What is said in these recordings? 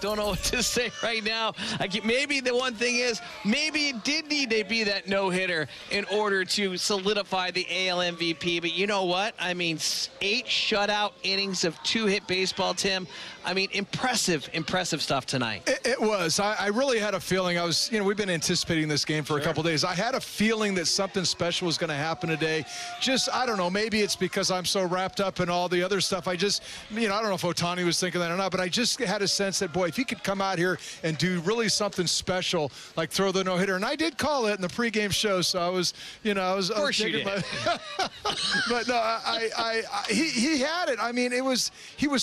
Don't know what to say right now. Maybe the one thing is, maybe it did need to be that no-hitter in order to solidify the AL MVP. But you know what? I mean, 8 shutout innings of 2-hit baseball, Tim. I mean, impressive stuff tonight. It was. I really had a feeling. We've been anticipating this game for a couple days. I had a feeling that something special was going to happen today. I don't know, maybe it's because I'm so wrapped up in all the other stuff. I don't know if Ohtani was thinking that or not, but I just had a sense that, boy, if he could come out here and do really something special, like throw the no-hitter. And I did call it in the pregame show, so I was, Of course you did. But no, he had it. I mean, he was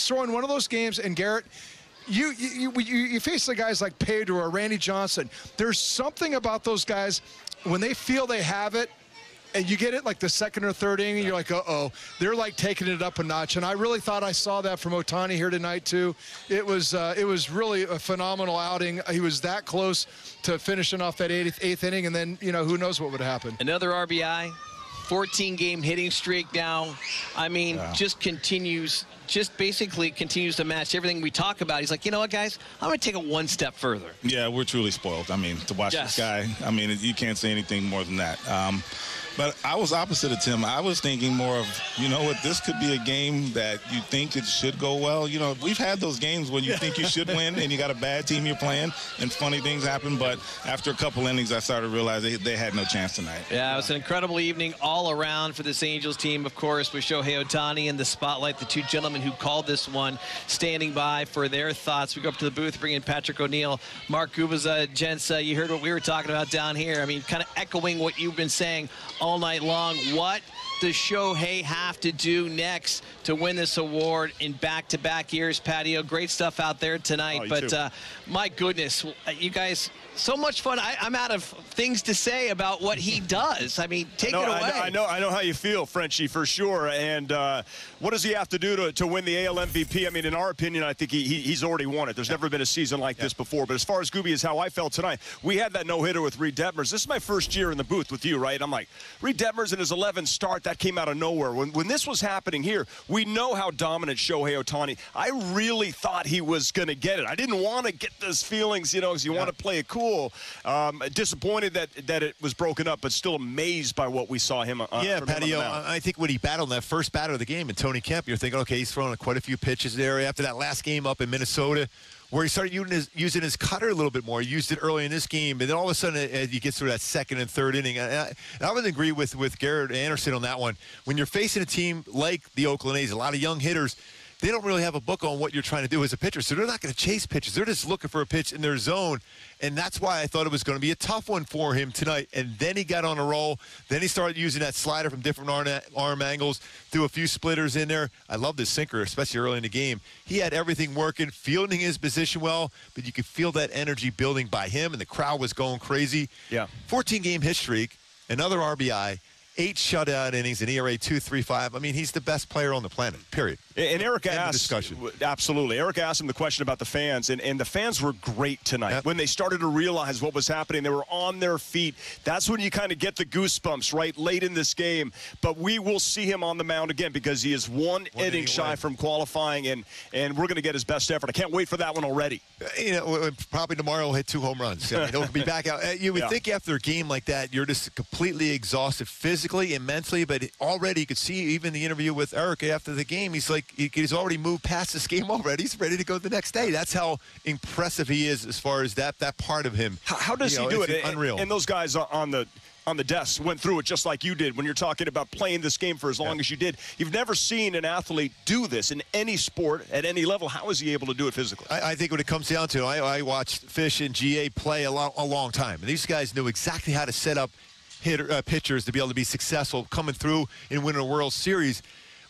throwing one of those games, and Garrett, you face the guys like Pedro or Randy Johnson. There's something about those guys when they feel they have it, and you get it like the second or third inning, you're like, uh-oh. They're like taking it up a notch. And I really thought I saw that from Ohtani here tonight, too. It was really a phenomenal outing. He was that close to finishing off that eighth inning, and then, who knows what would happen. Another RBI, 14-game hitting streak now. I mean, basically continues to match everything we talk about. He's like, you know what, guys? I'm going to take it one step further. Yeah, we're truly spoiled. I mean, to watch this guy, I mean, you can't say anything more than that. But I was opposite of Tim. I was thinking more of, this could be a game that you think it should go well. We've had those games when you think you should win and you got a bad team you're playing and funny things happen. But after a couple innings, I started to realize they had no chance tonight. Yeah, it was an incredible evening all around for this Angels team, of course, with Shohei Ohtani in the spotlight, the two gentlemen who called this one standing by for their thoughts. We go up to the booth, bring in Patrick O'Neill, Mark Gubaza. Gents, you heard what we were talking about down here. I mean, kind of echoing what you've been saying all night long. What does Shohei have to do next to win this award in back-to-back years? Patio, great stuff out there tonight. My goodness, you guys, so much fun. I'm out of things to say about what he does. I mean, take it away. I know how you feel, Frenchie, for sure. And what does he have to do to win the AL MVP? I mean, in our opinion, I think he's already won it. There's never been a season like this before. But as far as Gooby is how I felt tonight, we had that no-hitter with Reed Detmers. This is my first year in the booth with you, right? I'm like, Reed Detmers in his 11th start, that came out of nowhere. When this was happening here, we know how dominant Shohei Ohtani. I really thought he was going to get it. I didn't want to get those feelings, because you want to play it cool. Disappointed that it was broken up, but still amazed by what we saw him on. Yeah, Patio, I think when he battled that first batter of the game, and Tony Kemp, you're thinking, okay, he's throwing quite a few pitches there. After that last game up in Minnesota, where he started using his cutter a little bit more. He used it early in this game, and then all of a sudden, as he gets through that second and third inning, and I would agree with Garrett Anderson on that one. When you're facing a team like the Oakland A's, a lot of young hitters, they don't really have a book on what you're trying to do as a pitcher, so they're not going to chase pitches. They're just looking for a pitch in their zone, and that's why I thought it was going to be a tough one for him tonight. And then he got on a roll. Then he started using that slider from different arm angles, threw a few splitters in there. I love this sinker, especially early in the game. He had everything working, fielding his position well, but you could feel that energy building by him, and the crowd was going crazy. Yeah. 14-game hit streak, another RBI, 8 shutout innings, an ERA 2.35. I mean, he's the best player on the planet, period. And Eric asked, discussion. Absolutely. Eric asked him the question about the fans, and the fans were great tonight. Yep. When they started to realize what was happening, they were on their feet. That's when you kind of get the goosebumps, right, late in this game. But we will see him on the mound again because he is one inning shy from qualifying, and we're going to get his best effort. I can't wait for that one already. Probably tomorrow he'll hit 2 home runs. He'll be back out. You would think after a game like that, you're just completely exhausted physically and mentally, but already you could see even the interview with Eric after the game, he's like, he's already moved past this game already. He's ready to go the next day. That's how impressive he is as far as that part of him. How does he do it? Unreal. And those guys on the desk went through it just like you did when you're talking about playing this game for as long as you did. You've never seen an athlete do this in any sport at any level. How is he able to do it physically? I think what it comes down to, I watched Fish and GA play a long time, and these guys knew exactly how to set up pitchers to be able to be successful coming through and winning a World Series.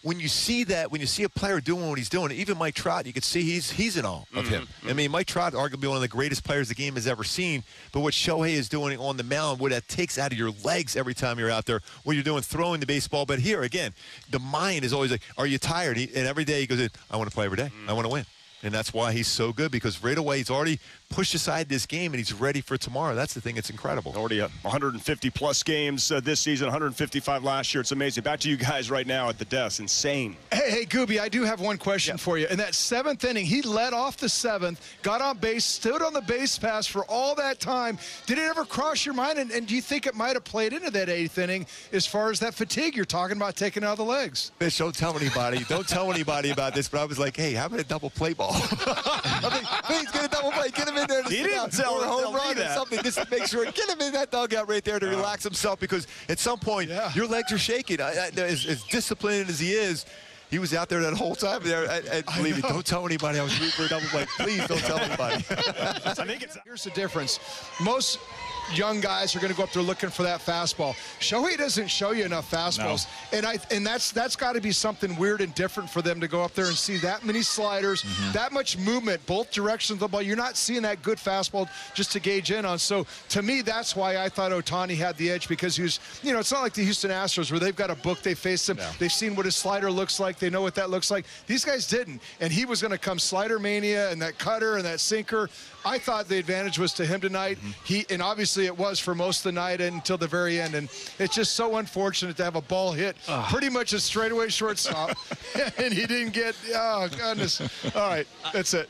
When you see that, when you see a player doing what he's doing, even Mike Trout, you can see he's in awe of him. I mean, Mike Trout, arguably one of the greatest players the game has ever seen, but what Shohei is doing on the mound, what that takes out of your legs every time you're out there, what you're doing throwing the baseball. But here, again, the mind is always like, are you tired? And every day he goes in, I want to play every day. I want to win. And that's why he's so good, because right away he's already pushed aside this game and he's ready for tomorrow. That's the thing that's incredible. Already 150-plus games this season, 155 last year. It's amazing. Back to you guys right now at the desk. Insane. Hey, Gooby, I do have one question for you. In that 7th inning, he led off the 7th, got on base, stood on the base pass for all that time. Did it ever cross your mind? And do you think it might have played into that 8th inning as far as that fatigue you're talking about taking out of the legs? Fish, don't tell anybody. Don't tell anybody about this, but I was like, hey, how about a double play ball? I mean, please get a double play. Get him in there to He didn't tell or a home run that. or something just to make sure. Get him in that dugout right there to relax himself, because at some point your legs are shaking. As disciplined as he is, he was out there that whole time. Believe me, don't tell anybody I was rooting for a double play. Please don't tell anybody. Here's the difference. Most young guys are going to go up there looking for that fastball. Shohei doesn't show you enough fastballs, and that's got to be something weird and different for them to go up there and see that many sliders, that much movement, both directions of the ball. You're not seeing that good fastball just to gauge in on. So to me, that's why I thought Ohtani had the edge, because he was, it's not like the Houston Astros where they've got a book, they faced him, they've seen what his slider looks like, they know what that looks like. These guys didn't, and he was going to come slider mania and that cutter and that sinker. I thought the advantage was to him tonight. And obviously it was for most of the night until the very end. And it's just so unfortunate to have a ball hit pretty much a straightaway shortstop, and he didn't get. Oh goodness! All right, that's it.